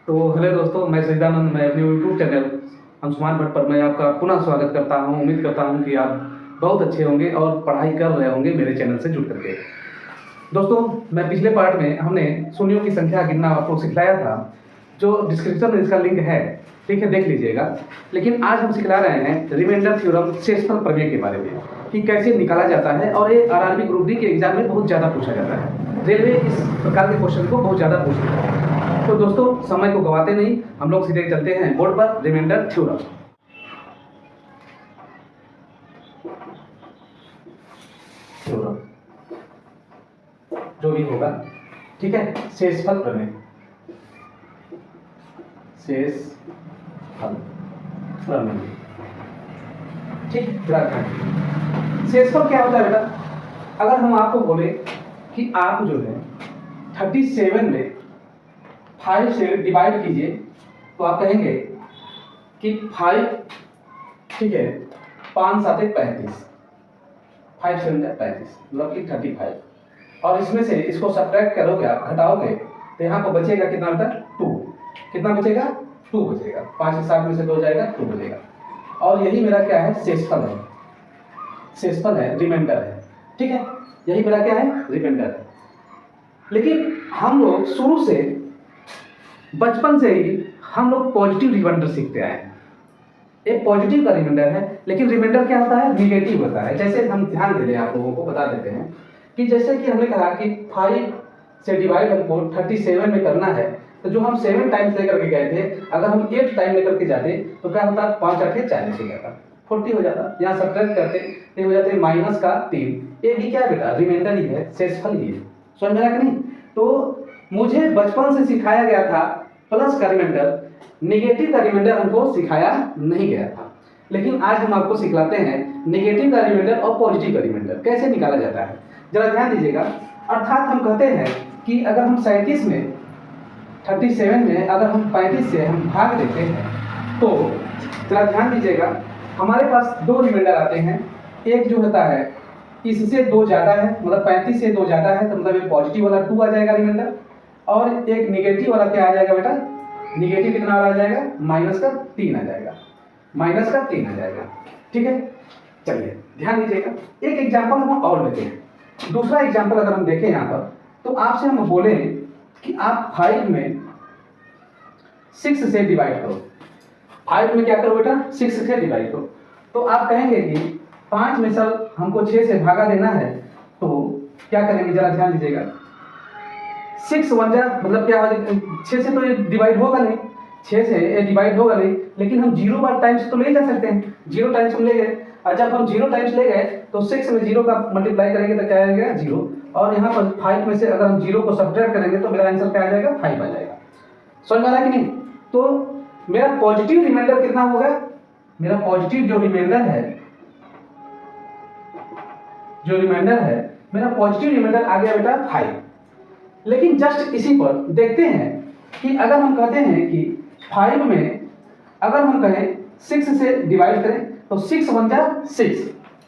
तो हेलो दोस्तों, मैं सचिदानंद। मैं अपने यूट्यूब चैनल अंशुमान भट्ट पर मैं आपका पुनः स्वागत करता हूं। उम्मीद करता हूं कि आप बहुत अच्छे होंगे और पढ़ाई कर रहे होंगे मेरे चैनल से जुड़ करके। दोस्तों, मैं पिछले पार्ट में हमने शून्यों की संख्या गिनना आपको सिखलाया था, जो डिस्क्रिप्शन में इसका लिंक है, ठीक है, देख लीजिएगा। लेकिन आज हम सिखला रहे हैं रिमाइंडर थ्योरम, शेषफल प्रमेय के बारे में कि कैसे निकाला जाता है। और ये आरआरबी ग्रुप डी के एग्जाम में बहुत ज़्यादा पूछा जाता है। रेलवे इस प्रकार के क्वेश्चन को बहुत ज़्यादा पूछती है। तो दोस्तों, समय को गवाते नहीं, हम लोग सीधे चलते हैं बोर्ड पर। रिमाइंडर थ्योरम थ्योरम जो भी होगा, ठीक है। शेषफल प्रमेय, शेषफल प्रमेय, ठीक। शेषफल क्या होता है बेटा? अगर हम आपको बोले कि आप जो है 37 में 5 से डिवाइड कीजिए, तो आप कहेंगे कि 5, ठीक है, 5 7 35, 5 7 35, मतलब कि 35। और इसमें से इसको सब्ट्रैक्ट करोगे, आप घटाओगे, तो यहाँ पर बचेगा कितना बेटा? 2। कितना बचेगा? 2 बचेगा। 5 से 7 में से 2 जाएगा, 2 बचेगा। और यही मेरा क्या है? शेषफल है। शेषफल है, रिमाइंडर है, ठीक है। यही मेरा क्या है? रिमाइंडर है। लेकिन हम लोग शुरू से, बचपन से ही हम लोग पॉजिटिव रिमाइंडर सीखते आए हैं। एक पॉजिटिव का रिमाइंडर है, लेकिन रिमाइंडर क्या होता है? निगेटिव होता है। जैसे हम ध्यान दे रहे हैं, आप लोगों को बता देते हैं कि जैसे कि हमने कहा कि 5 से डिवाइड हमको 37 में करना है, तो जो हम 7 टाइम्स लेकर के गए थे, अगर हम 8 टाइम लेकर के जाते तो क्या होता? 5 8 40 हो जाता, 40 हो जाता। यहाँ सब्ट्रैक्ट करते तो हो जाते माइनस का 3। ये भी क्या है बेटा? रिमाइंडर ही है, शेषफल ही है। समझ में आया कि नहीं? तो मुझे बचपन से सिखाया गया था प्लस का रिमाइंडर, नेगेटिव का रिमाइंडर हमको सिखाया नहीं गया था। लेकिन आज हम आपको सिखलाते हैं नेगेटिव का रिमाइंडर और पॉजिटिव का रिमाइंडर कैसे निकाला जाता है। जरा ध्यान दीजिएगा। अर्थात हम कहते हैं कि अगर हम 37 में 37 में अगर हम 35 से हम भाग देते हैं, तो जरा ध्यान दीजिएगा, हमारे पास 2 रिमाइंडर आते हैं। एक जो होता है इससे 2 ज़्यादा है, मतलब 35 से 2 ज़्यादा है, तो मतलब ये पॉजिटिव वाला 2 आ जाएगा रिमाइंडर। और एक निगेटिव वाला क्या आ जाएगा बेटा? निगेटिव कितना आ जाएगा? माइनस का 3 आ जाएगा, माइनस का 3 आ जाएगा, ठीक है। चलिए ध्यान दीजिएगा। एक एग्जाम्पल हम और लेते हैं। दूसरा एग्जाम्पल अगर हम देखें यहाँ पर, तो आपसे हम बोले कि आप 5 में 6 से डिवाइड करो। 5 में क्या करो बेटा? 6 से डिवाइड करो। तो आप कहेंगे कि 5 में सर हमको 6 से भागा देना है, तो क्या करेंगे? जरा ध्यान दीजिएगा। 6 1 जा, मतलब क्या हो जाएगा? 6 से तो ये डिवाइड होगा नहीं, 6 से ये डिवाइड होगा नहीं, लेकिन हम 0 बार टाइम्स तो ले जा सकते हैं। 0 टाइम्स हम ले गए, और जब हम 0 टाइम्स ले गए तो 6 में 0 का मल्टीप्लाई करेंगे तो क्या आएगा? 0। और यहाँ पर 5 में से अगर हम 0 को सब्ट्रैक्ट करेंगे तो मेरा आंसर क्या आ जाएगा? 5 आ जाएगा। समझ में आ रहा है कि नहीं? तो मेरा पॉजिटिव रिमाइंडर कितना होगा? मेरा पॉजिटिव जो रिमाइंडर है, मेरा पॉजिटिव रिमाइंडर आ गया बेटा 5। लेकिन जस्ट इसी पर देखते हैं कि अगर हम कहते हैं कि 5 में अगर हम कहें 6 से डिवाइड करें, तो 6 1 जा 6,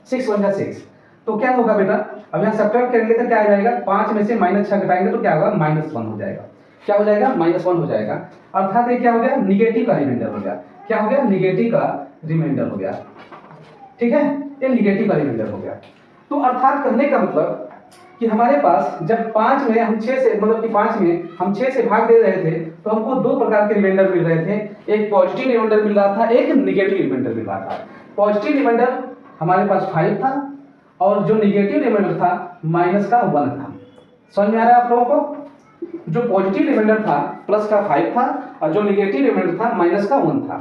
6 1 जा 6, तो क्या होगा बेटा? अब यहाँ सब्ट्रैक्ट करेंगे तो क्या आ जाएगा? 5 में से -6 घटाएंगे तो क्या होगा? -1 हो जाएगा। क्या हो जाएगा? -1 हो जाएगा। अर्थात ये क्या हो गया? निगेटिव का रिमाइंडर हो गया। क्या हो गया? निगेटिव का रिमाइंडर हो गया, ठीक है। ये निगेटिव का रिमाइंडर हो गया। तो अर्थात कहने का मतलब कि हमारे पास जब 5 में हम 6 से, मतलब कि 5 में हम 6 से भाग दे रहे थे, तो हमको 2 प्रकार के रिमाइंडर मिल रहे थे। एक पॉजिटिव रिमाइंडर मिल रहा था, एक निगेटिव रिमाइंडर मिल रहा था। पॉजिटिव रिमाइंडर हमारे पास 5 था, और जो निगेटिव रिमाइंडर था -1 था। समझ में आ रहा है आप लोगों को? जो पॉजिटिव रिमाइंडर था प्लस का 5 था, और जो निगेटिव रिमाइंडर था -1 था।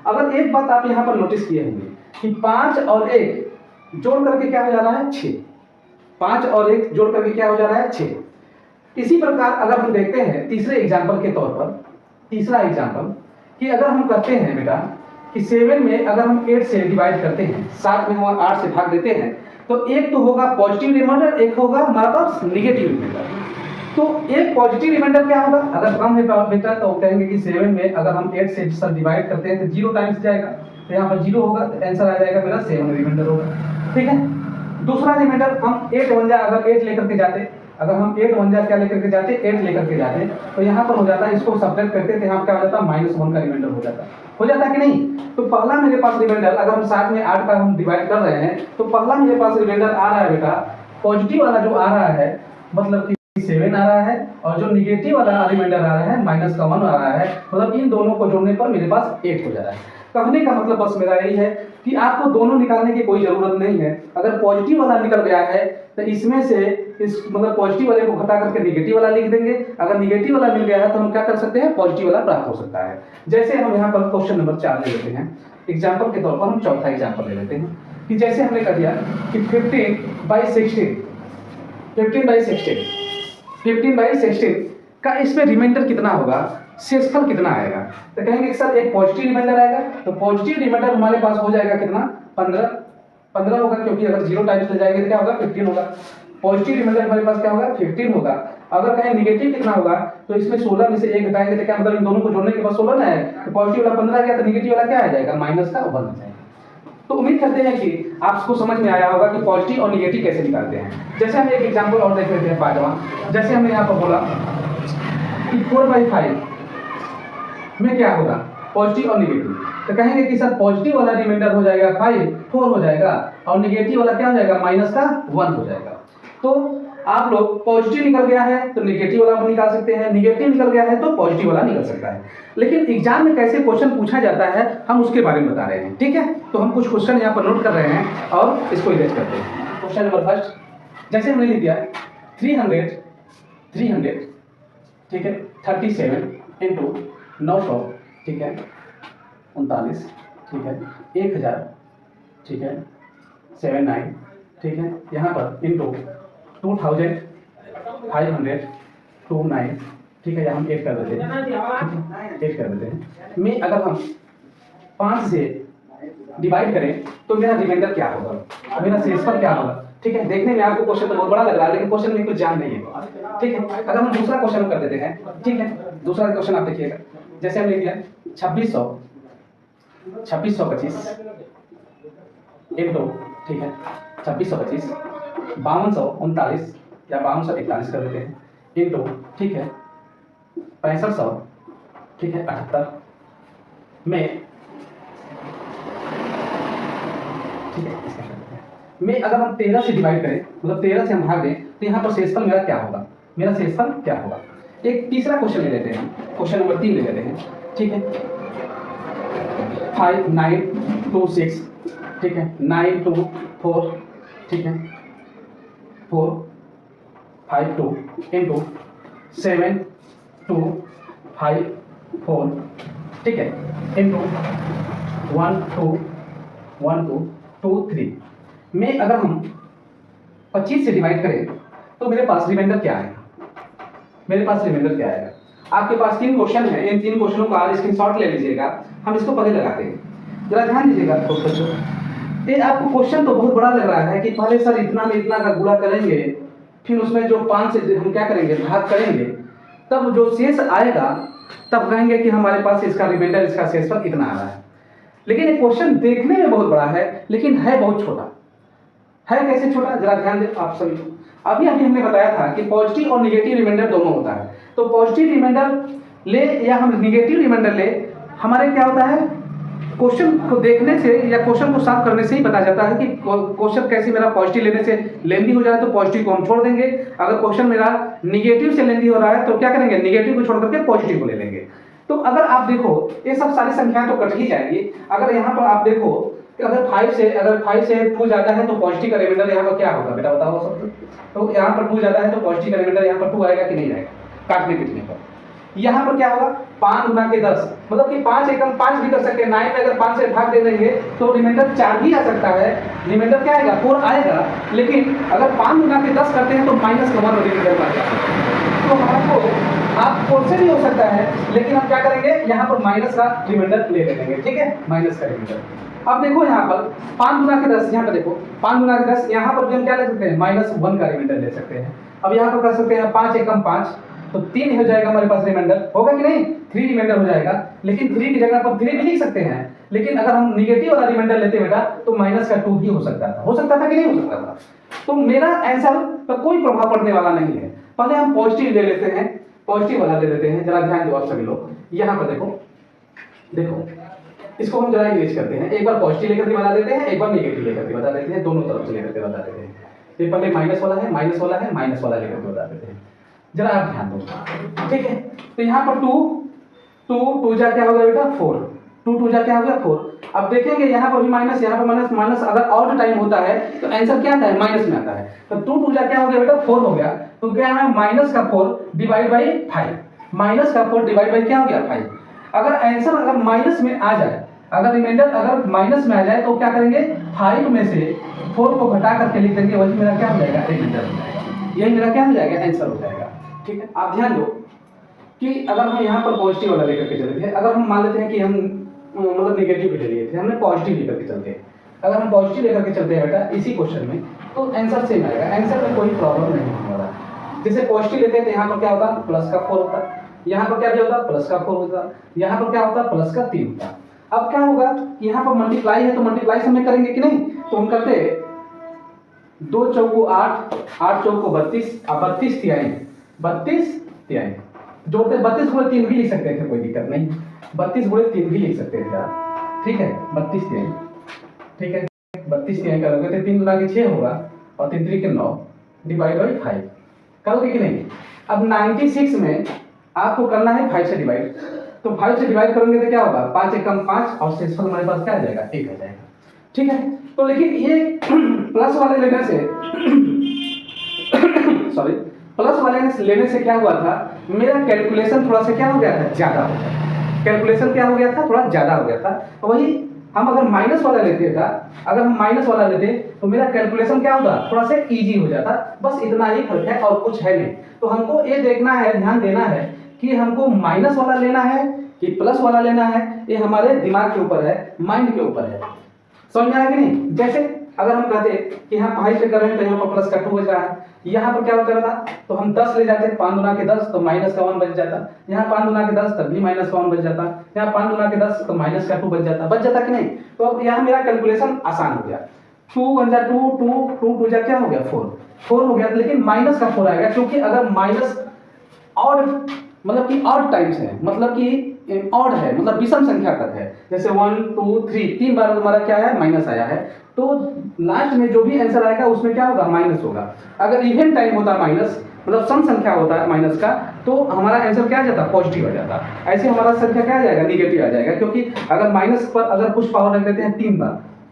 अगर एक बात आप यहाँ पर नोटिस किए होंगे कि 5 और 1 जोड़ करके क्या हो जा रहा है? 6। 5 और 1 जोड़ करके क्या हो जा रहा है? 6। इसी प्रकार अगर हम देखते हैं तीसरे एग्जाम्पल के तौर पर, तीसरा एग्जाम्पल कि अगर हम कहते हैं बेटा कि 7 में अगर हम 8 से डिवाइड करते हैं, 7 में हम 8 से भाग देते हैं, तो एक तो होगा पॉजिटिव रिमाइंडर, एक होगा हमारे पास निगेटिव रिमाइंडर। तो एक पॉजिटिव रिमाइंडर क्या होगा? अगर कम है बेटा तो कहेंगे कि 7 में अगर हम 8 से सब डिवाइड करते हैं तो 0 टाइम्स जाएगा, तो यहाँ पर 0 होगा, तो आंसर आ जाएगा मेरा 7 रिमाइंडर होगा, ठीक है। दूसरा रिमाइंडर हम 8 1 जा, अगर 8 लेकर के जाते अगर हम 8 1 जा क्या लेकर के जाते, 8 लेकर के जाते, तो यहाँ पर हो जाता है, इसको सब्ट्रैक्ट करते थे, यहाँ क्या हो जाता है, -1 का रिमाइंडर हो जाता कि नहीं। तो पहला मेरे पास रिमाइंडर, अगर हम साथ में 8 का हम डिवाइड कर रहे हैं, तो पहला मेरे पास रिमाइंडर आ रहा है बेटा, पॉजिटिव वाला जो आ रहा है मतलब कि 7 आ रहा है, और जो निगेटिव वाला रिमाइंडर आ रहा है -1 आ रहा है, मतलब इन दोनों को जोड़ने पर मेरे पास 8 हो जा रहा है। कहने का मतलब बस मेरा यही है कि आपको दोनों निकालने की कोई जरूरत नहीं है। अगर पॉजिटिव वाला निकल गया है तो इसमें से इस मतलब पॉजिटिव वाले को घटा करके निगेटिव वाला लिख देंगे। अगर निगेटिव वाला मिल गया है तो हम क्या कर सकते हैं, पॉजिटिव वाला प्राप्त हो सकता है। जैसे हम यहाँ पर क्वेश्चन नंबर 4 ले लेते हैं, एग्जाम्पल के तौर पर हम चौथा एग्जाम्पल ले लेते हैं कि जैसे हमने कर दिया कि 15/16 का इसमें रिमाइंडर कितना होगा, शेषफल कितना आएगा। तो कहेंगे सर एक पॉजिटिव रिमाइंडर आएगा, तो पॉजिटिव रिमाइंडर हमारे पास हो जाएगा कितना, 15 होगा, क्योंकि अगर 0 टाइम्स ले जाएंगे तो क्या होगा, 15 होगा। पॉजिटिव रिमाइंडर हमारे पास क्या होगा, 15 होगा। अगर कहें निगेटिव कितना होगा, तो इसमें 16 में से 1 घटाएंगे तो क्या मतलब इन दोनों को जोड़ने के बाद 16 ना है, तो पॉजिटिव वाला 15 गया तो निगेटिव वाला क्या आ जाएगा, -1 आ जाएगा। तो उम्मीद करते हैं कि आपको समझ में आया होगा कि पॉजिटिव और निगेटिव कैसे निकालते हैं। जैसे हम एक एग्जांपल और देख लेते हैं 5वां। जैसे हमने यहाँ पर बोला कि 4/5 में क्या होगा, पॉजिटिव और निगेटिव। तो कहेंगे कि सर पॉजिटिव वाला रिमाइंडर हो जाएगा 4 हो जाएगा, और निगेटिव वाला क्या हो जाएगा, -1 हो जाएगा। तो आप लोग पॉजिटिव निकल गया है तो निगेटिव वाला निकाल सकते हैं, निगेटिव निकल गया है तो पॉजिटिव वाला निकल सकता है। लेकिन एग्जाम में कैसे क्वेश्चन पूछा जाता है हम उसके बारे में बता रहे हैं, ठीक है। तो हम कुछ क्वेश्चन यहाँ पर नोट कर रहे हैं और इसको इरेज करते हैं। क्वेश्चन नंबर फर्स्ट, जैसे हमने लिख दिया 300 ठीक है, 37 इंटू 900 ठीक है, 39 ठीक है, 1000 ठीक है, 79 ठीक है, यहाँ पर इंटू 2500 29 ठीक है, यहाँ हम 8 कर देते हैं, 8 कर देते हैं। में अगर हम 5 से डिवाइड करें तो मेरा रिमाइंडर क्या होगा, मेरा शेषफल क्या होगा, ठीक है। देखने में आपको क्वेश्चन तो बहुत बड़ा लग रहा है, लेकिन क्वेश्चन में कुछ जान नहीं है, ठीक है। अगर हम दूसरा क्वेश्चन कर देते हैं, ठीक है, दूसरा क्वेश्चन आप देखिएगा। जैसे हमने किया 2625 इंटू ठीक है, 2625 5239 या 5241 कर देते हैं इंटू ठीक है, 6500 ठीक है, 78 में ठीक है, में अगर हम 13 से डिवाइड करें, मतलब 13 से हम भाग दें, तो यहाँ पर शेषफल मेरा क्या होगा, मेरा शेषफल क्या होगा। एक तीसरा क्वेश्चन ले लेते हैं, क्वेश्चन नंबर 3 ले लेते हैं, ठीक है। 5926 ठीक है, 924 ठीक है, 452 इंटू 7254 ठीक है, इंटू 1223 में अगर हम 25 से डिवाइड करें तो मेरे पास रिमाइंडर क्या आएगा, मेरे पास रिमाइंडर क्या आएगा। आपके पास 3 क्वेश्चन है, इन 3 क्वेश्चनों का स्क्रीनशॉट ले लीजिएगा, हम इसको पहले लगाते हैं। जरा ध्यान दीजिएगा दोस्तों, ये आपको क्वेश्चन तो बहुत बड़ा लग रहा है कि पहले सर इतना में इतना का गुणा करेंगे, फिर उसमें जो 5 से हम क्या करेंगे, भाग करेंगे, तब जो शेष आएगा तब कहेंगे कि हमारे पास इसका रिमाइंडर, इसका शेषफल इतना आ रहा है। लेकिन ये क्वेश्चन देखने में बहुत बड़ा है, लेकिन है बहुत छोटा। है कैसे छोटा, जरा ध्यान दें आप सभी। अभी हमने बताया था कि पॉजिटिव और निगेटिव रिमाइंडर दोनों होता है। तो पॉजिटिव रिमाइंडर ले या हम निगेटिव रिमाइंडर ले, हमारे क्या होता है, क्वेश्चन को देखने से या क्वेश्चन को साफ करने से ही पता जाता है कि क्वेश्चन कैसे मेरा पॉजिटिव लेने से लेंदी हो जाए तो पॉजिटिव को हम छोड़ देंगे। अगर क्वेश्चन मेरा निगेटिव से लेंदी हो रहा है तो क्या करेंगे, निगेटिव को छोड़ करके पॉजिटिव को ले लेंगे। तो अगर आप देखो ये सब सारी संख्याएं तो कट ही जाएंगी। अगर यहाँ पर आप देखो कि अगर 5 से 2 जाता है तो पॉजिटिव का रिमाइंडर यहाँ पर क्या होगा, बेटा बताओ सब। तो यहाँ पर 2 जाता है तो पॉजिटिव का रिमाइंडर यहाँ पर 2 आएगा कि नहीं आएगा, काटने पीटने पर। यहाँ पर क्या होगा, 5 गुना के 10, मतलब कि 5 एकम 5 भी कर सकते हैं। 9 में अगर 5 से भाग दे देंगे तो रिमाइंडर 4 भी आ सकता है, रिमाइंडर क्या आएगा, 4 आएगा। लेकिन अगर 5 गुना के 10 करते हैं तो -1 रिमाइंडर आ जाता है। तो हमको आप 4 से भी हो सकता है, लेकिन हम क्या करेंगे, यहाँ पर माइनस का रिमाइंडर ले लेंगे, ठीक है, माइनस का रिमाइंडर। अब देखो यहाँ पर 5 गुना के 10, यहाँ पर देखो 5 गुना के 10, यहाँ पर भी हम क्या ले सकते हैं, -1 का रिमाइंडर ले सकते हैं। अब यहाँ पर कर सकते हैं 5 एकम 5, तो 3 हो जाएगा हमारे पास रिमाइंडर, होगा कि नहीं, 3 रिमाइंडर हो जाएगा। लेकिन 3 की जगह पर 3 भी लिख सकते हैं, लेकिन अगर हम निगेटिव वाला रिमाइंडर लेते बेटा तो -2 भी हो सकता था कि नहीं हो सकता था। तो मेरा आंसर पर कोई प्रभाव पड़ने वाला नहीं है। पहले हम पॉजिटिव ले लेते हैं, पॉजिटिव वाला ले लेते हैं। जरा ध्यान दो आप सभी लोग, यहाँ पर देखो देखो, इसको हम जरा इरेज करते हैं। एक बार पॉजिटिव लेकर के बता देते हैं, एक बार नेगेटिव लेकर के बता देते हैं, दोनों तरफ से लेकर के बता देते हैं। ये पहले माइनस वाला है, माइनस वाला है, माइनस वाला लेकर के बता देते हैं। जरा आप ध्यान दो, ठीक है। तो यहाँ पर टू जा क्या होगा बेटा 4, टू जा क्या हो गया 4। अब देखेंगे यहाँ पर भी माइनस, यहाँ पर माइनस, माइनस अगर ऑड टाइम होता है तो आंसर क्या आता है, माइनस में आता है। तो टू जा क्या हो गया बेटा 4 हो गया। तो क्या है माइनस का 4 डिवाइड बाई 5, माइनस का 4 डिवाइड बाई क्या हो गया 5। अगर आंसर अगर माइनस में आ जाए, अगर रिमाइंडर अगर माइनस में आ जाए तो क्या करेंगे 5 में से 4 को घटा करके लिख देंगे, वही मेरा क्या हो जाएगा रिमाइंडर हो जाएगा। यही मेरा क्या हो जाएगा आंसर हो जाएगा, ठीक है। आप ध्यान दो कि अगर हम यहाँ पर पॉजिटिव वाला लेकर के चले थे, अगर हम मान लेते हैं कि हम मतलब नेगेटिव पे लिए थे, हमने पॉजिटिव लेकर के चलते हैं। अगर हम पॉजिटिव लेकर के चलते हैं बेटा इसी क्वेश्चन में तो आंसर सेम आएगा, आंसर में कोई प्रॉब्लम नहीं होने वाला। जैसे पॉजिटिव लेते हैं तो यहाँ पर क्या होता प्लस का 4 होता, यहाँ पर क्या भी होता प्लस का 4 होता, यहाँ पर क्या होता प्लस का 3 होता। अब क्या होगा यहाँ पर मल्टीप्लाई है तो मल्टीप्लाई से हम करेंगे कि नहीं, तो हम करते 2 चौको 8, 8 चौको 32, अब 32 तिहाई जोड़ते 32 गुणे 3 भी लिख सकते थे, कोई दिक्कत नहीं, 32 गुणे 3 भी लिख सकते थे आप, ठीक है। 32 तिहाई, ठीक है, 32 तिहाई करोगे तो 3 गुना के 6 होगा और 3 3 के 9 डिवाइड बाई 5 करोगे कि नहीं। अब 96 में आपको करना है 5 से डिवाइड, तो 5 से डिवाइड करोगे तो क्या होगा 5 एकम 5 और शेषफल हमारे पास क्या आ जाएगा 1 आ जाएगा, ठीक है। तो लेकिन ये प्लस वाले लेने से सॉरी प्लस वाले लेने से क्या हुआ था, मेरा कैलकुलेशन थोड़ा सा क्या हो गया था ज्यादा हो गया, कैलकुलेशन क्या हो गया था थोड़ा ज्यादा हो गया था। तो वही हम अगर माइनस वाला लेते था, अगर हम माइनस वाला लेते तो मेरा कैलकुलेशन क्या होगा थोड़ा सा इजी हो जाता, बस इतना ही फर्क है और कुछ है नहीं। तो हमको ये देखना है, ध्यान देना है कि हमको माइनस वाला लेना है कि प्लस वाला लेना है, ये हमारे दिमाग के ऊपर है, माइंड के ऊपर है। समझ में आया कि नहीं। जैसे अगर हम कहते कि यहाँ 5 से कर रहे हैं तो यहाँ पर प्लस का 2 बज रहा है, यहाँ पर क्या होता था तो हम 10 ले जाते 5 गुना के 10 तो माइनस का 1 बच जाता, यहाँ 5 गुना के 10 तब भी माइनस का 1 बच जाता, यहाँ 5 गुना के 10 तो माइनस का 2 बच जाता कि नहीं। तो अब यहाँ मेरा कैलकुलेशन आसान हो गया, 2 1 जा 2 2 2 जा क्या हो गया 4 हो गया, लेकिन माइनस का 4 आएगा क्योंकि अगर माइनस ऑड मतलब कि ऑड टाइम्स है, मतलब कि ऑड है, मतलब विषम संख्या तक है, जैसे 1 2 3 3 बार हमारा क्या है माइनस आया है, तो लास्ट में जो भी आंसर आएगा उसमें क्या होगा माइनस होगा। अगर इवन टाइम होता माइनस मतलब सम संख्या होता है माइनस का तो हमारा आंसर क्या आ जाता पॉजिटिव आ जाता, ऐसे हमारा संख्या क्या आ जाएगा निगेटिव आ जाएगा, क्योंकि अगर माइनस पर अगर कुछ पावर रख देते हैं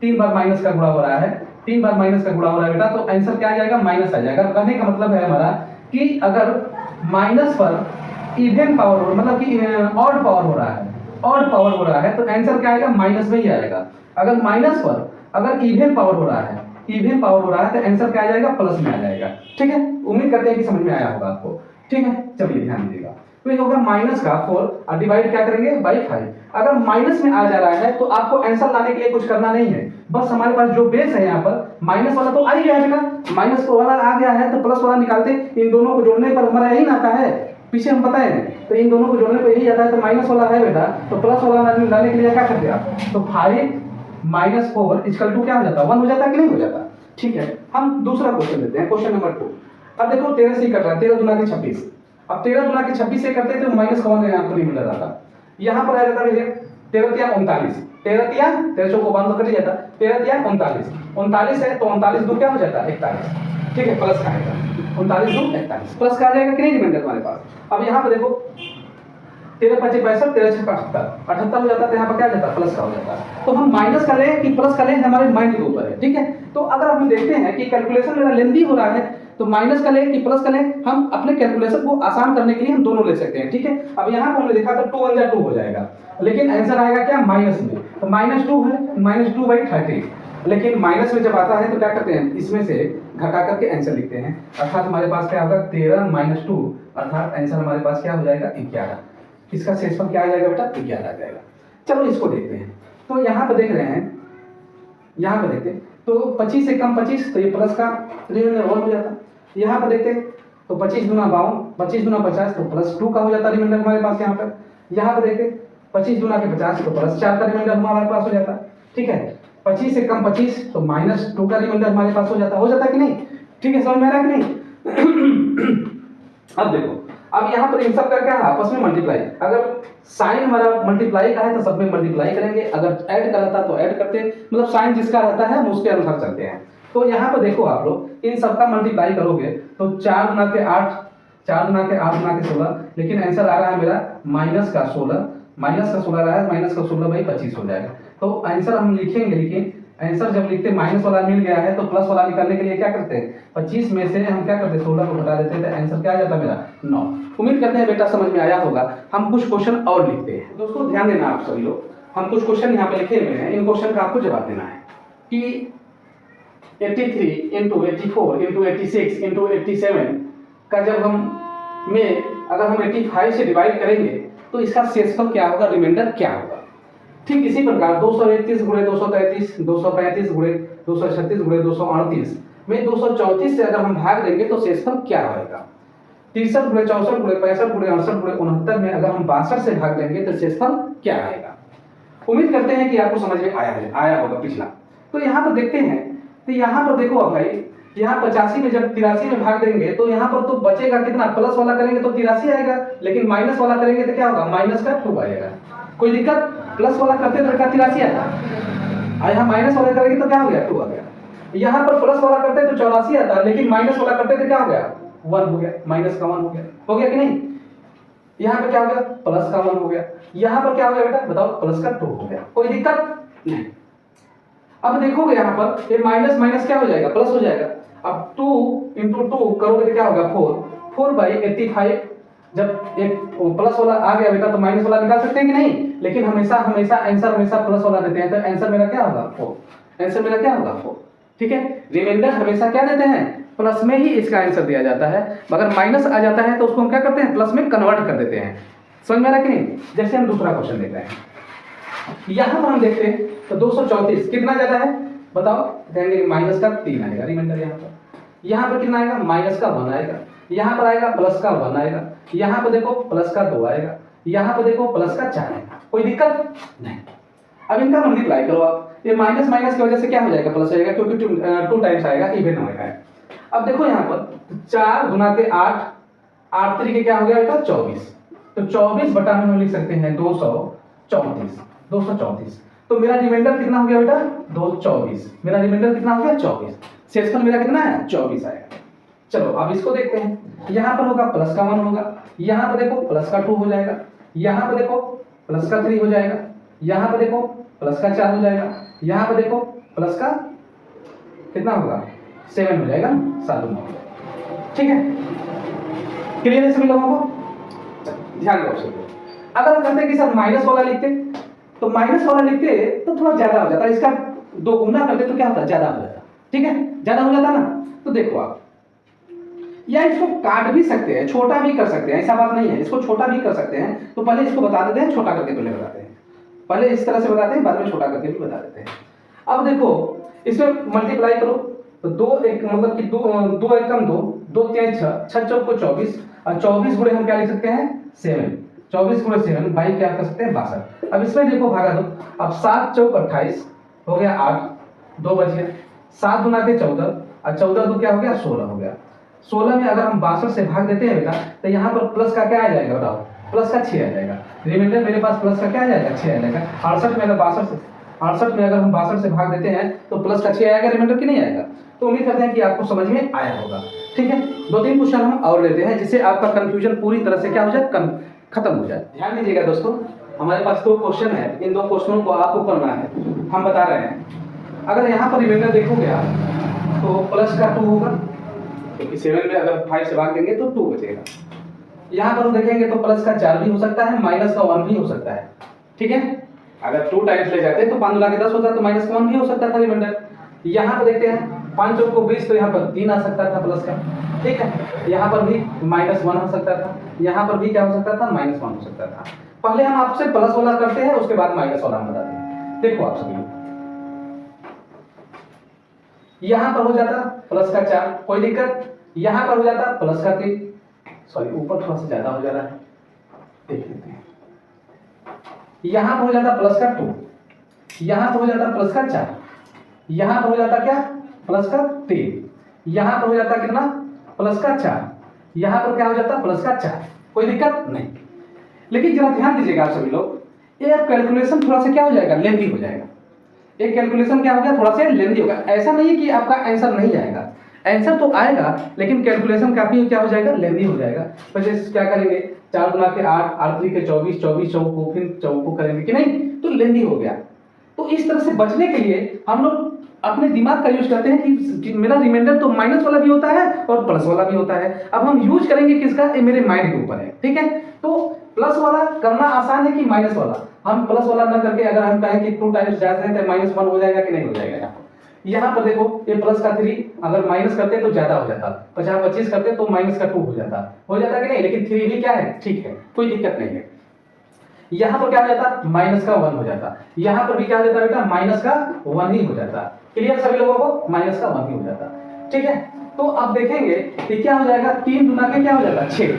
3 बार माइनस का गुणा हो रहा है, 3 बार माइनस का गुणा हो रहा है बेटा, तो आंसर क्या आ जाएगा माइनस आ जाएगा। कहने का मतलब है हमारा कि अगर माइनस पर इवन पावर मतलब कि ऑड पावर हो रहा है, ऑड पावर हो रहा है तो आंसर क्या आएगा माइनस में ही आएगा। अगर माइनस पर अगर इवन पावर हो रहा है, इवन पावर हो रहा है तो आंसर क्या आ जाएगा प्लस में आ जाएगा, ठीक है। उम्मीद करते हैं कि समझ में आया होगा आपको, ठीक है। चलिए ध्यान दीजिएगा, तो ये होगा माइनस का 4 और डिवाइड क्या करेंगे बाई 5। अगर माइनस में आ जा रहा है तो आपको आंसर लाने के लिए कुछ करना नहीं है, बस हमारे पास जो बेस है यहाँ पर माइनस वाला तो आ ही गया बेटा, माइनस वाला आ गया है तो प्लस वाला निकालते, इन दोनों को जोड़ने पर हमारा यही आता है, पीछे हम पता है तो इन दोनों को जोड़ने पर यही आता है, तो माइनस वाला है बेटा तो प्लस वाला लाने के लिए क्या करते आप, तो 5 माइनस 4 इक्वल टू क्या हो जाता 1 हो जाता कि नहीं हो जाता, ठीक है। हम दूसरा क्वेश्चन लेते हैं, क्वेश्चन नंबर 2। अब देखो 13 से ही कट रहा है, 13 गुना के 26, अब 13 गुना के 26 से करते तो माइनस का 1 यहाँ पर रिमाइंडर आता, यहाँ पर आ जाता भैया 13 तिया 39, 13 तिया 13 चौको 5 तो कट जाता, 13 तिया 39, 39 है तो 39 दो क्या हो जाता 41, ठीक है, प्लस का आएगा 39 दो 41 प्लस का आ जाएगा कि नहीं रिमाइंडर हमारे पास। अब यहाँ पर देखो 13 5 62 13 6 78 हो जाता, तो यहाँ पर क्या जाता प्लस का हो जाता। तो हम माइनस का लें कि प्लस का लें हमारे माइंड के ऊपर है, ठीक है। तो अगर हम देखते हैं कि कैलकुलेशन मेरा लेंथी हो रहा है तो माइनस का लें कि प्लस का लें, हम अपने कैलकुलेशन को आसान करने के लिए हम दोनों ले सकते हैं, ठीक है। अब यहाँ पर हमने देखा तो 2 1 जा 2 हो जाएगा, लेकिन आंसर आएगा क्या माइनस में, तो -2 है -2/30, लेकिन माइनस में जब आता है तो क्या करते हैं इसमें से घटा करके आंसर लिखते हैं, अर्थात हमारे पास क्या होगा 13 - 2 अर्थात आंसर हमारे पास क्या हो जाएगा 11, इसका शेषफल क्या आ जाएगा बेटा 11 आ जाएगा। चलो इसको देखते हैं, तो यहाँ पर देख रहे हैं, यहाँ पर देखते हैं तो 25 से कम 25 तो ये प्लस का रिमाइंडर 1 हो जाता, यहाँ पर देखते हैं तो 25 गुना 52 25 गुना 50 तो +2 का हो जाता रिमाइंडर हमारे पास यहाँ पर, यहाँ पर देखते 25 गुना के 50 तो +4 का रिमाइंडर हमारे पास हो जाता, ठीक है। 25 से कम 25 तो -2 का रिमाइंडर हमारे पास हो जाता कि नहीं, ठीक है, समझ में आ रहा है कि नहीं। अब देखो, अब यहाँ पर इन सब का क्या है, आपस में मल्टीप्लाई। अगर साइन हमारा मल्टीप्लाई का है तो सब में मल्टीप्लाई करेंगे, अगर ऐड का रहता तो ऐड करते हैं, मतलब साइन जिसका रहता है हम उसके अनुसार चलते हैं। तो यहाँ पर देखो आप लोग इन सब का मल्टीप्लाई करोगे तो 4 गुना के 8, 4 गुना के 8 गुना के 16, लेकिन आंसर आ रहा है मेरा माइनस का 16, माइनस का 16 रहा है, माइनस का 16 भाई 25 हो जाएगा। तो आंसर हम लिखेंगे, लेकिन आंसर जब लिखते माइनस वाला मिल गया है तो प्लस वाला निकालने के लिए क्या करते हैं, 25 में से हम क्या करते हैं 16 को घटा देते हैं, तो आंसर क्या आ जाता है मेरा 9। उम्मीद करते हैं बेटा समझ में आया होगा। हम कुछ क्वेश्चन और लिखते हैं दोस्तों, ध्यान देना आप सभी लोग। हम कुछ क्वेश्चन यहाँ पे लिखे हुए हैं, इन क्वेश्चन का आपको जवाब देना है कि 83 इंटू 84 इंटू 86 इंटू 87 का जब हम में अगर हम 85 से डिवाइड करेंगे तो इसका शेषफल क्या होगा, रिमाइंडर क्या होगा। ठीक इसी प्रकार 231 गुणे 233, 235 गुणे 236 गुणे 238 में 234 से अगर हम भाग देंगे तो शेषफल क्या होगा। 63 गुणे 64 गुणे 65 गुणे 68 गुणे 69 में अगर हम 62 से भाग देंगे तो शेषफल क्या आएगा। उम्मीद करते हैं कि आपको समझ में आया होगा पिछला। तो यहाँ पर देखते हैं, तो यहाँ पर देखो अब भाई, यहाँ 85 में जब 83 में भाग देंगे तो यहाँ पर तो बचेगा कितना, प्लस वाला करेंगे तो 83 आएगा, लेकिन माइनस वाला करेंगे तो क्या होगा, माइनस का 2 आएगा। कोई दिक्कत, प्लस वाला करते तो क्या 83 आएगा, और यहाँ माइनस वाला करेंगे तो क्या हो गया 2 आ गया। यहाँ पर प्लस वाला करते तो 84 आता, लेकिन माइनस वाला करते तो क्या हो गया 1 हो गया, माइनस का 1 हो गया कि नहीं। यहाँ पर क्या हो गया, प्लस का 1 हो गया। यहाँ पर क्या हो गया बेटा बताओ, प्लस का 2 हो गया। कोई दिक्कत नहीं। अब देखोगे यहाँ पर ये माइनस माइनस क्या हो जाएगा, प्लस हो जाएगा। अब 2 इंटू 2 करोगे तो क्या होगा 4 बाई 85। जब एक प्लस वाला आ गया बेटा तो माइनस वाला निकाल सकते हैं कि नहीं, लेकिन हमेशा हमेशा आंसर हमेशा प्लस वाला देते हैं, तो आंसर मेरा क्या होगा 4। आंसर मेरा क्या होगा 4। ठीक है, रिमाइंडर हमेशा क्या देते हैं, प्लस में ही इसका आंसर दिया जाता है। मगर माइनस आ जाता है तो उसको हम क्या करते हैं, प्लस में कन्वर्ट कर देते हैं। समझ में आ रहा कि नहीं। जैसे हम दूसरा क्वेश्चन देख रहे हैं, यहाँ पर हम देखते हैं तो 234 कितना ज्यादा है बताओ, कहेंगे माइनस का 3 आएगा रिमाइंडर। यहाँ पर कितना आएगा, माइनस का 1 आएगा। यहाँ पर आएगा प्लस का 1 आएगा। यहाँ पर देखो प्लस का 2 आएगा। यहाँ पर देखो प्लस का 4 आएगा। कोई दिक्कत नहीं। अब इनका मल्टीप्लाई करो आप, ये माइनस माइनस की वजह से क्या हो जाएगा, प्लस हो जाएगा, क्योंकि 2 टाइम्स आएगा, इवन होगा। अब देखो यहाँ पर 4 गुना के 8, 8 तरीके क्या हो गया बेटा 24। तो 24 बटा में हम लिख सकते हैं 234। तो मेरा रिमाइंडर कितना हो गया बेटा 224। मेरा रिमाइंडर कितना हो गया 24। शेषफल मेरा कितना है 24 आएगा। चलो अब इसको देखते हैं। यहाँ पर होगा प्लस का 1 होगा, यहाँ पर देखो प्लस का 2 हो जाएगा, यहाँ पर देखो प्लस का 3 हो जाएगा, यहाँ पर देखो प्लस का 4 हो जाएगा, यहाँ पर देखो प्लस का कितना होगा 7 हो जाएगा, 7 हो जाएगा। ठीक है, क्लियर है सभी लोगों को। ध्यान दो, अगर हम कहते कि सर माइनस वाला लिखते तो माइनस वाला लिखते तो थोड़ा ज्यादा हो जाता, इसका 2 गुना करते तो क्या होता, ज्यादा हो जाता। ठीक है, ज्यादा हो जाता ना। तो देखो आप, या इसको काट भी सकते हैं, छोटा भी कर सकते हैं, ऐसा बात नहीं है, इसको छोटा भी कर सकते हैं। तो पहले इसको बता देते हैं, छोटा करके पहले बताते हैं। पहले इस तरह से बताते हैं, बाद में छोटा करके भी बता देते हैं। अब देखो इसमें मल्टीप्लाई करो तो 2 एक मतलब कि 2 एकम 2, 2 3 6, 6 चौक को 24, और 24 गुणे हम क्या लिख सकते हैं 7। 24 गुणे 7 भाई क्या कर सकते हैं 62। अब इसमें देखो भागा दो, अब 7 चौक 28 हो गया 8, 2 बच गया। 7 गुना के 14, और 14 2 क्या हो गया 16 हो गया। 16 में अगर हम 62 से भाग देते हैं बेटा तो यहाँ पर प्लस का क्या आ जाएगा बताओ, प्लस का 6 आ जाएगा। रिमाइंडर मेरे पास प्लस का क्या आ जाएगा 6 आ जाएगा। 68 में अगर 68 में अगर हम 62 से भाग देते हैं तो प्लस का 6 आएगा, रिमाइंडर की नहीं आएगा। तो उम्मीद करते हैं कि आपको समझ में आया होगा। ठीक है, 2-3 क्वेश्चन हम और लेते हैं जिससे आपका कंफ्यूजन पूरी तरह से क्या हो जाए, खत्म हो जाए। ध्यान दीजिएगा दोस्तों, हमारे पास 2 क्वेश्चन है, इन 2 क्वेश्चनों को आपको करना है। हम बता रहे हैं, अगर यहाँ पर रिमाइंडर देखोगे आप तो प्लस का 2 होगा, क्योंकि 7 में अगर 5 से भाग देंगे तो 2 बचेगा। यहाँ पर देखेंगे तो प्लस का 4 भी हो सकता है, माइनस का 1 भी हो सकता है। ठीक है, अगर 2 टाइम्स ले जाते तो 5 गुना के 10 होता, तो माइनस का 1 भी हो सकता था रिमाइंडर। यहाँ पर देखते हैं 5 चौक को 20, तो यहाँ पर 3 आ सकता था प्लस का। ठीक है, यहाँ पर भी -1 हो सकता था, यहाँ पर भी क्या हो सकता था -1 हो सकता था। पहले हम आपसे प्लस वाला करते हैं, उसके बाद माइनस वाला हम बताते हैं। देखो आप सभी, यहाँ पर हो जाता प्लस का 4, कोई दिक्कत। यहाँ पर हो जाता प्लस का 3, सॉरी ऊपर थोड़ा सा ज्यादा हो जा रहा है, देख लेते हैं। यहाँ पर हो जाता प्लस का 2, यहाँ पर हो जाता प्लस का 4, यहाँ पर हो जाता क्या प्लस का 3, यहाँ पर हो जाता कितना प्लस का 4, यहाँ पर क्या हो जाता है प्लस का 4, कोई दिक्कत नहीं। लेकिन जरा ध्यान दीजिएगा आप सभी लोग, ये अब कैलकुलेशन थोड़ा सा क्या हो जाएगा, लेंदी हो जाएगा। एक कैलकुलेशन क्या हो गया, थोड़ा सा लेंदी होगा। ऐसा नहीं है कि आपका आंसर नहीं आएगा, आंसर तो आएगा, लेकिन कैलकुलेशन काफी क्या हो जाएगा, लेंदी हो जाएगा। तो जैसे क्या करेंगे, 4 गुना के 8, 8 3 के 24, 24 चौको फिर चौको करेंगे कि नहीं, तो लेंदी हो गया। तो इस तरह से बचने के लिए हम लोग अपने दिमाग का यूज करते हैं कि मेरा रिमाइंडर तो माइनस वाला भी होता है और प्लस वाला भी होता है। अब हम यूज करेंगे किसका, ये मेरे माइंड के ऊपर है, ठीक है। तो प्लस वाला करना आसान है कि माइनस वाला, हम प्लस वाला ना करके अगर हम कहें कि 2 टाइम्स ज्यादा है तो -1 हो जाएगा कि नहीं हो जाएगा। यहाँ पर देखो ये प्लस का 3 अगर माइनस करते तो ज्यादा हो जाता, 50 25 करते तो माइनस का 2 हो जाता कि नहीं, लेकिन 3 भी क्या है, ठीक है, कोई दिक्कत नहीं है। यहाँ पर क्या हो जाता, माइनस का 1 हो जाता, यहाँ पर भी क्या हो जाता बेटा, माइनस का 1 ही हो जाता। क्लियर सभी लोगों को, माइनस का 1 ही हो जाता, ठीक है। तो अब देखेंगे कि क्या हो जाएगा, 3 गुना के क्या हो जाता, 6,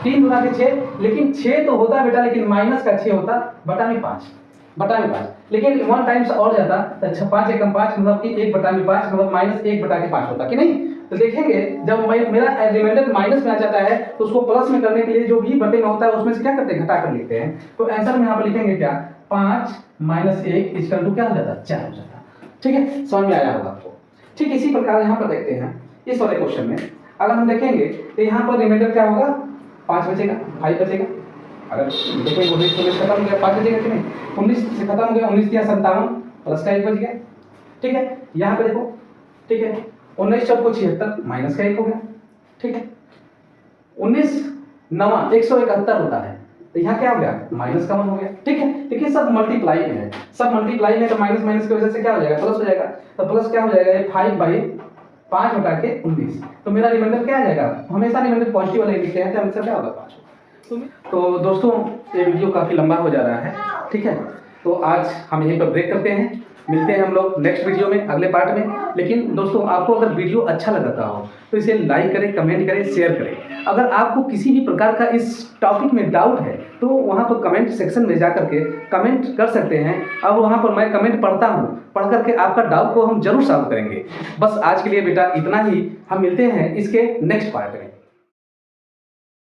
3 गुना के 6, लेकिन 6 तो होता बेटा, लेकिन माइनस का 6 होता बटा में 5, लेकिन 1 टाइम्स और जाता तो 5 एकम 5 मतलब कि 1 बटा में 5 मतलब -1/5 होता कि नहीं। तो देखेंगे जब मेरा रिमाइंडर माइनस में आ जाता है तो उसको प्लस में करने के लिए जो भी बटे में होता है उसमें से क्या करते हैं, घटा कर लिखते हैं। तो आंसर में यहाँ पर लिखेंगे क्या, 5 - 1 इक्वल टू क्या हो जाता, 4 हो जाता, ठीक है। समझ में आया होगा आपको। ठीक इसी प्रकार यहाँ पर देखते हैं इस वाले क्वेश्चन में, अगर हम देखेंगे तो यहाँ पर रिमाइंडर क्या होगा, 5 बचेगा, 5 बचेगा। अगर देखेंगे 19 खत्म हो गया, 5 बचेगा कि नहीं, 19 से खत्म हो गया, 19 या 57 प्लस का 1 बच गया, ठीक है। यहाँ पे देखो, ठीक है, 19 चौको 76 माइनस का 1 हो गया, ठीक है। 19 9 171 होता है, तो यहाँ क्या हो गया, माइनस का 1 हो गया, ठीक है। देखिए सब मल्टीप्लाई में है, सब मल्टीप्लाई में, तो माइनस माइनस की वजह से क्या हो जाएगा, प्लस हो जाएगा। तो प्लस क्या हो जाएगा, ये 5/5 बटा के 19, तो मेरा रिमाइंडर क्या आ जाएगा, हमेशा रिमाइंडर पॉजिटिव वाले लिखते हैं, तो आंसर क्या होगा, 5। तो दोस्तों ये वीडियो काफ़ी लंबा हो जा रहा है, ठीक है। तो आज हम यहीं पर ब्रेक करते हैं, मिलते हैं हम लोग नेक्स्ट वीडियो में, अगले पार्ट में। लेकिन दोस्तों आपको अगर वीडियो अच्छा लगता हो तो इसे लाइक करें, कमेंट करें, शेयर करें। अगर आपको किसी भी प्रकार का इस टॉपिक में डाउट है तो वहाँ पर कमेंट सेक्शन में जा करके कमेंट कर सकते हैं। अब वहाँ पर मैं कमेंट पढ़ता हूँ, पढ़ करके आपका डाउट को हम जरूर सॉल्व करेंगे। बस आज के लिए बेटा इतना ही, हम मिलते हैं इसके नेक्स्ट पार्ट में।